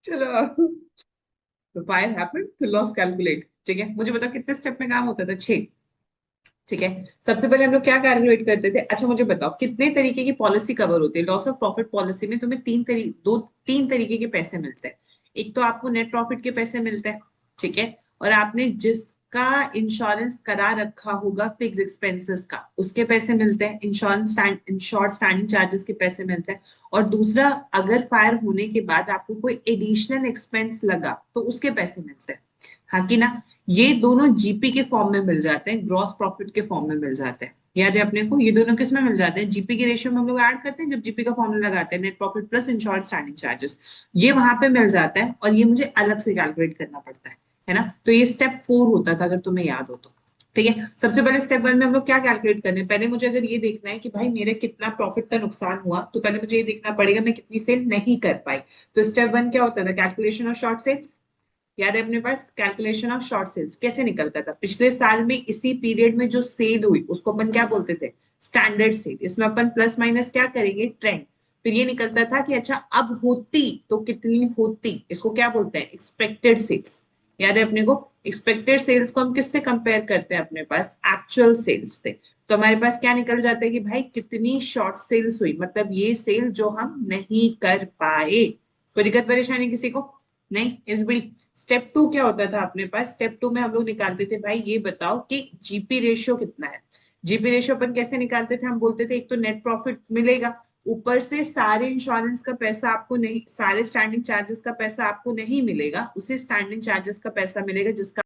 चलो, तो fire happen तो लॉस कैलकुलेट। ठीक है, मुझे बताओ कितने स्टेप में काम होता था? 6। ठीक है, सबसे पहले हम लोग क्या कैलकुलेट करते थे? अच्छा मुझे बताओ कितने तरीके की पॉलिसी कवर होती है? लॉस ऑफ प्रॉफिट पॉलिसी में तुम्हें तीन तरीके के पैसे मिलते हैं। एक तो आपको नेट प्रॉफिट के पैसे मिलते हैं, ठीक है, और आपने जिसका इंश्योरेंस करा रखा होगा फिक्स एक्सपेंसेस का, उसके पैसे मिलते हैं, इंश्योर्ड स्टैंडिंग चार्जेस के पैसे मिलते हैं। और दूसरा, अगर फायर होने के बाद आपको कोई एडिशनल एक्सपेंस लगा तो उसके पैसे मिलते हैं। हाँ कि ना? ये दोनों जीपी के फॉर्म में मिल जाते हैं, ग्रॉस प्रॉफिट के फॉर्म में मिल जाते हैं। याद है अपने को? ये दोनों किस में मिल जाते हैं? जीपी के रेशियो में हम लोग ऐड करते हैं जब जीपी का फॉर्मूला लगाते हैं, net profit plus insured standing charges. ये वहां पे मिल जाता है और ये मुझे अलग से कैलकुलेट करना पड़ता है ना? तो ये स्टेप 4 होता था, अगर तुम्हें याद हो तो। ठीक है, सबसे पहले स्टेप 1 में हम लोग क्या कैलकुलेट करने हैं? पहले मुझे अगर ये देखना है कि भाई मेरे कितना प्रॉफिट का नुकसान हुआ, तो पहले मुझे ये देखना पड़ेगा मैं कितनी सेल नहीं कर पाई। तो स्टेप 1 क्या होता था? Calculation of short sales. याद है अपने पास? कैलकुलेशन ऑफ शॉर्ट सेल्स कैसे निकलता था? पिछले साल में इसी पीरियड में जो सेल हुई उसको अपन क्या बोलते थे? Standard sale. इसमें अपन प्लस माइनस क्या करेंगे? ट्रेंड। फिर ये निकलता था कि अच्छा अब होती तो कितनी होती, इसको क्या बोलते हैं? Expected sales. याद है अपने को? एक्सपेक्टेड सेल्स को हम किससे कंपेयर करते हैं? अपने पास एक्चुअल सेल्स थे। तो हमारे पास क्या निकल जाता है कि भाई कितनी शॉर्ट सेल्स हुई, मतलब ये सेल जो हम नहीं कर पाए। कोई दिक्कत परेशानी किसी को? नहीं एवरीबडी। स्टेप 2 क्या होता था अपने पास? स्टेप 2 में हम लोग निकालते थे भाई ये बताओ कि जीपी रेशियो कितना है। जीपी रेशियो अपन कैसे निकालते थे? हम बोलते थे एक तो नेट प्रॉफिट मिलेगा, ऊपर से सारे इंश्योरेंस का पैसा आपको नहीं, सारे स्टैंडिंग चार्जेस का पैसा आपको नहीं मिलेगा, उसे स्टैंडिंग चार्जेस का पैसा मिलेगा जिसका